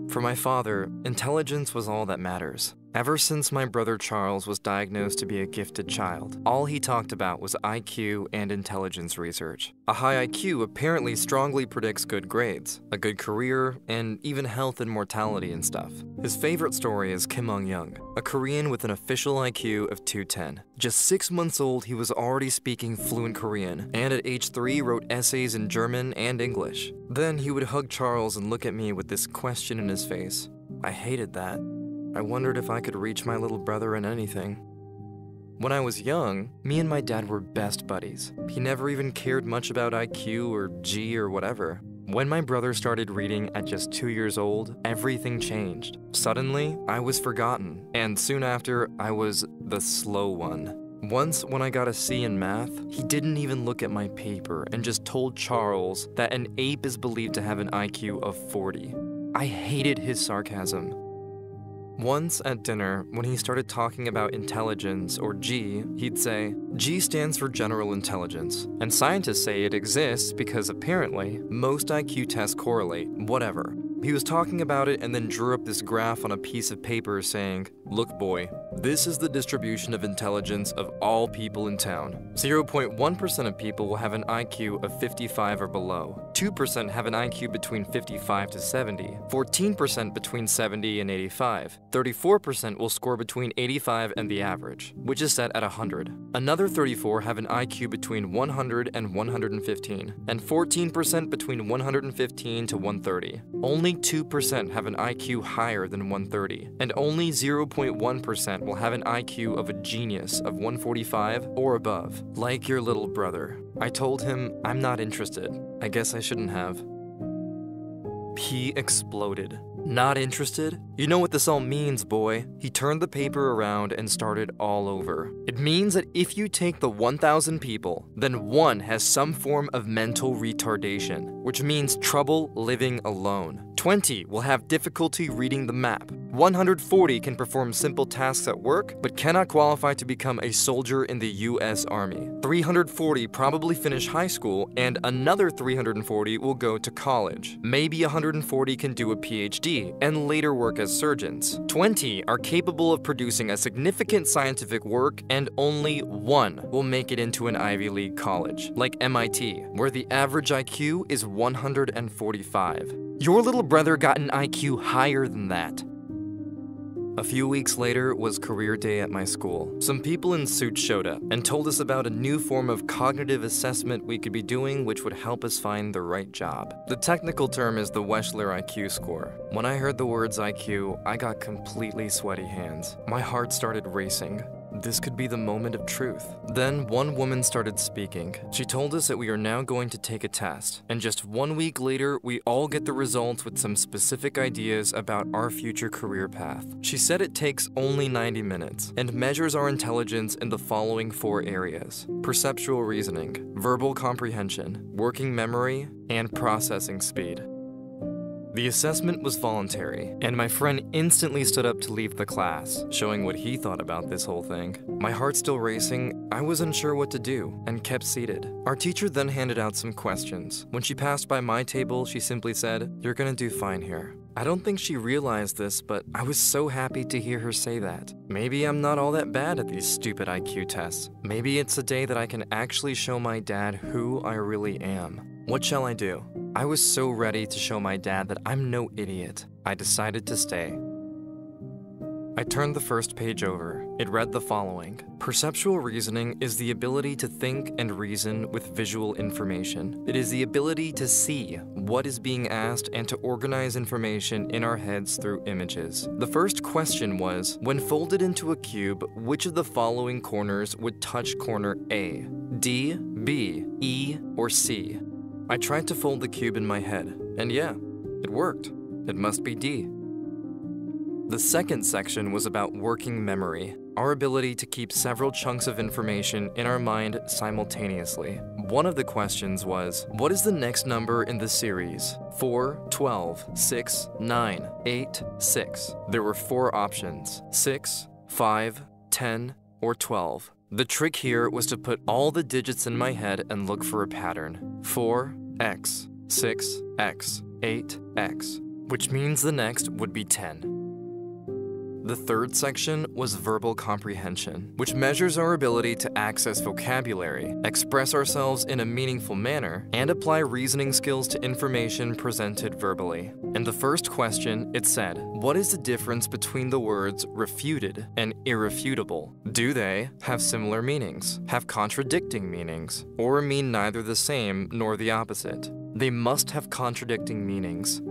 For my father, intelligence was all that matters. Ever since my brother Charles was diagnosed to be a gifted child, all he talked about was IQ and intelligence research. A high IQ apparently strongly predicts good grades, a good career, and even health and mortality and stuff. His favorite story is Kim Young, a Korean with an official IQ of 210. Just 6 months old, he was already speaking fluent Korean, and at age 3 wrote essays in German and English. Then he would hug Charles and look at me with this question in his face. I hated that. I wondered if I could reach my little brother in anything. When I was young, me and my dad were best buddies. He never even cared much about IQ or G or whatever. When my brother started reading at just 2 years old, everything changed. Suddenly, I was forgotten, and soon after, I was the slow one. Once, when I got a C in math, he didn't even look at my paper and just told Charles that an ape is believed to have an IQ of 40. I hated his sarcasm. Once at dinner, when he started talking about intelligence, or G, he'd say, G stands for general intelligence, and scientists say it exists because apparently, most IQ tests correlate, whatever. He was talking about it and then drew up this graph on a piece of paper saying, "Look boy, this is the distribution of intelligence of all people in town. 0.1% of people will have an IQ of 55 or below. 2% have an IQ between 55 to 70. 14% between 70 and 85. 34% will score between 85 and the average, which is set at 100. Another 34 have an IQ between 100 and 115, and 14% between 115 to 130. Only 2% have an IQ higher than 130, and only 0.1% will have an IQ of a genius of 145 or above, like your little brother." I told him I'm not interested. I guess I shouldn't have. He exploded. "Not interested? You know what this all means, boy." He turned the paper around and started all over. "It means that if you take the 1,000 people, then one has some form of mental retardation, which means trouble living alone. 20 will have difficulty reading the map. 140 can perform simple tasks at work, but cannot qualify to become a soldier in the US Army. 340 probably finish high school, and another 340 will go to college. Maybe 140 can do a PhD, and later work as surgeons. 20 are capable of producing a significant scientific work, and only one will make it into an Ivy League college, like MIT, where the average IQ is 145. Your little brother got an IQ higher than that." A few weeks later was career day at my school. Some people in suits showed up and told us about a new form of cognitive assessment we could be doing which would help us find the right job. The technical term is the Wechsler IQ score. When I heard the words IQ, I got completely sweaty hands. My heart started racing. This could be the moment of truth. Then one woman started speaking. She told us that we are now going to take a test, and just 1 week later, we all get the results with some specific ideas about our future career path. She said it takes only 90 minutes, and measures our intelligence in the following 4 areas: perceptual reasoning, verbal comprehension, working memory, and processing speed. The assessment was voluntary, and my friend instantly stood up to leave the class, showing what he thought about this whole thing. My heart still racing, I was unsure what to do, and kept seated. Our teacher then handed out some questions. When she passed by my table, she simply said, "You're gonna do fine here." I don't think she realized this, but I was so happy to hear her say that. Maybe I'm not all that bad at these stupid IQ tests. Maybe it's a day that I can actually show my dad who I really am. What shall I do? I was so ready to show my dad that I'm no idiot. I decided to stay. I turned the first page over. It read the following: perceptual reasoning is the ability to think and reason with visual information. It is the ability to see what is being asked and to organize information in our heads through images. The first question was, when folded into a cube, which of the following corners would touch corner A? D, B, E, or C? I tried to fold the cube in my head, and yeah, it worked. It must be D. The second section was about working memory, our ability to keep several chunks of information in our mind simultaneously. One of the questions was, what is the next number in the series? 4, 12, 6, 9, 8, 6. There were 4 options: 6, 5, 10, or 12. The trick here was to put all the digits in my head and look for a pattern. 4, X, 6, X, 8, X. which means the next would be 10. The third section was verbal comprehension, which measures our ability to access vocabulary, express ourselves in a meaningful manner, and apply reasoning skills to information presented verbally. In the first question, it said, what is the difference between the words refuted and irrefutable? Do they have similar meanings, have contradicting meanings, or mean neither the same nor the opposite? They must have contradicting meanings.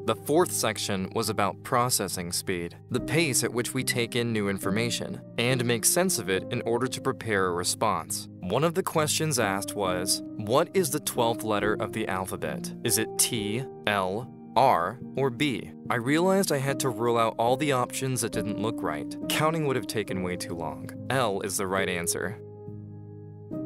The fourth section was about processing speed, the pace at which we take in new information, and make sense of it in order to prepare a response. One of the questions asked was, what is the 12th letter of the alphabet? Is it T, L, R, or B? I realized I had to rule out all the options that didn't look right. Counting would have taken way too long. L is the right answer.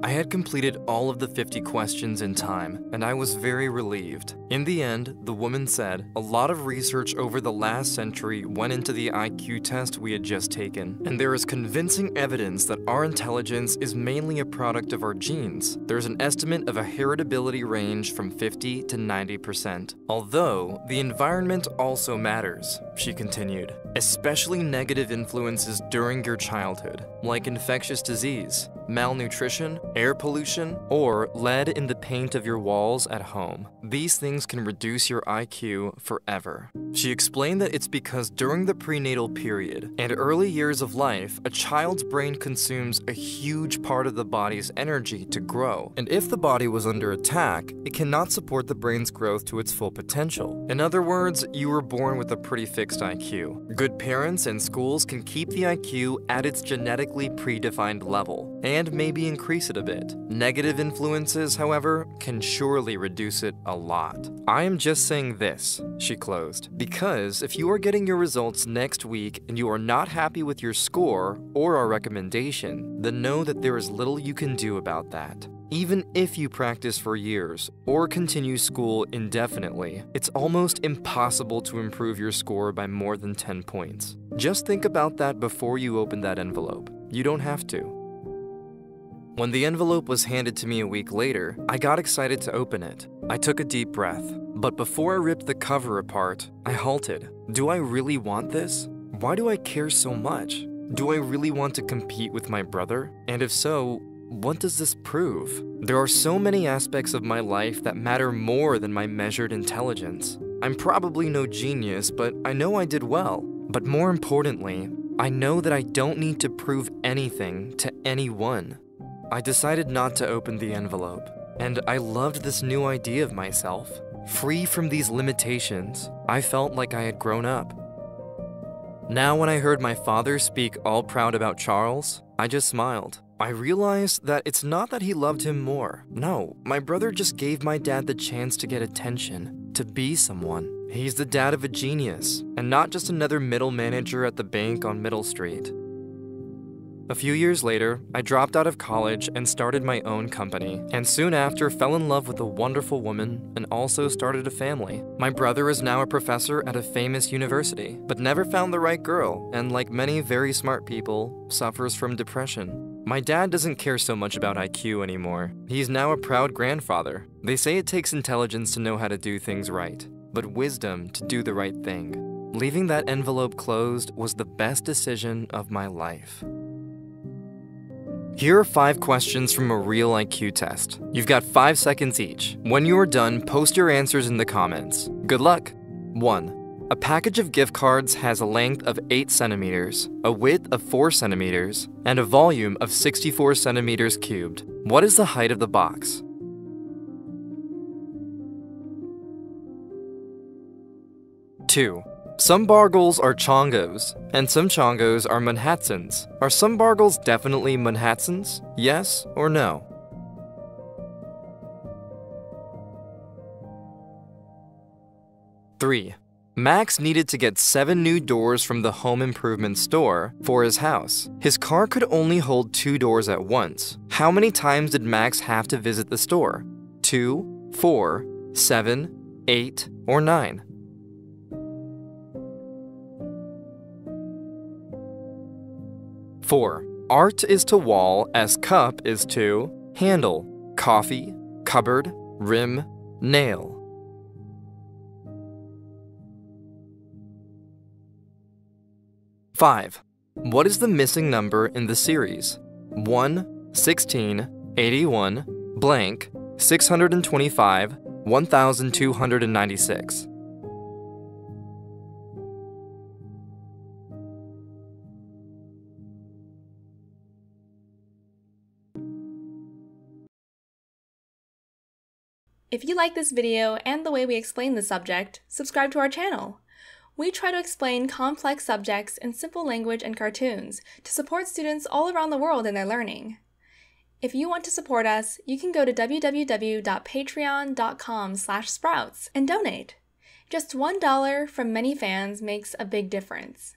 I had completed all of the 50 questions in time, and I was very relieved. In the end, the woman said, a lot of research over the last century went into the IQ test we had just taken, and there is convincing evidence that our intelligence is mainly a product of our genes. There's an estimate of a heritability range from 50 to 90%. Although, the environment also matters, she continued, especially negative influences during your childhood, like infectious disease, malnutrition, air pollution, or lead in the paint of your walls at home. These things can reduce your IQ forever. She explained that it's because during the prenatal period and early years of life, a child's brain consumes a huge part of the body's energy to grow, and if the body was under attack, it cannot support the brain's growth to its full potential. In other words, you were born with a pretty fixed IQ. Good parents and schools can keep the IQ at its genetically predefined level, and maybe increase it a bit. Negative influences, however, can surely reduce it a lot. I am just saying this, she closed, because if you are getting your results next week and you are not happy with your score or our recommendation, then know that there is little you can do about that. Even if you practice for years or continue school indefinitely, it's almost impossible to improve your score by more than 10 points. Just think about that before you open that envelope. You don't have to. When the envelope was handed to me a week later, I got excited to open it. I took a deep breath, but before I ripped the cover apart, I halted. Do I really want this? Why do I care so much? Do I really want to compete with my brother? And if so, what does this prove? There are so many aspects of my life that matter more than my measured intelligence. I'm probably no genius, but I know I did well. But more importantly, I know that I don't need to prove anything to anyone. I decided not to open the envelope, and I loved this new idea of myself. Free from these limitations, I felt like I had grown up. Now when I heard my father speak all proud about Charles, I just smiled. I realized that it's not that he loved him more. No, my brother just gave my dad the chance to get attention, to be someone. He's the dad of a genius, and not just another middle manager at the bank on Middle Street. A few years later, I dropped out of college and started my own company, and soon after fell in love with a wonderful woman and also started a family. My brother is now a professor at a famous university, but never found the right girl, and like many very smart people, suffers from depression. My dad doesn't care so much about IQ anymore. He's now a proud grandfather. They say it takes intelligence to know how to do things right, but wisdom to do the right thing. Leaving that envelope closed was the best decision of my life. Here are 5 questions from a real IQ test. You've got 5 seconds each. When you are done, post your answers in the comments. Good luck! 1. A package of gift cards has a length of 8 centimeters, a width of 4 centimeters, and a volume of 64 centimeters cubed. What is the height of the box? 2. Some Bargles are Chongos, and some Chongos are Manhattans. Are some Bargles definitely Manhattans? Yes or no? 3. Max needed to get 7 new doors from the home improvement store for his house. His car could only hold 2 doors at once. How many times did Max have to visit the store? 2, 4, 7, 8, or 9? 4. Art is to wall as cup is to handle, coffee, cupboard, rim, nail. 5. What is the missing number in the series? 1, 16, 81, blank, 625, 1296. If you like this video and the way we explain the subject, subscribe to our channel. We try to explain complex subjects in simple language and cartoons to support students all around the world in their learning. If you want to support us, you can go to www.patreon.com/sprouts and donate. Just $1 from many fans makes a big difference.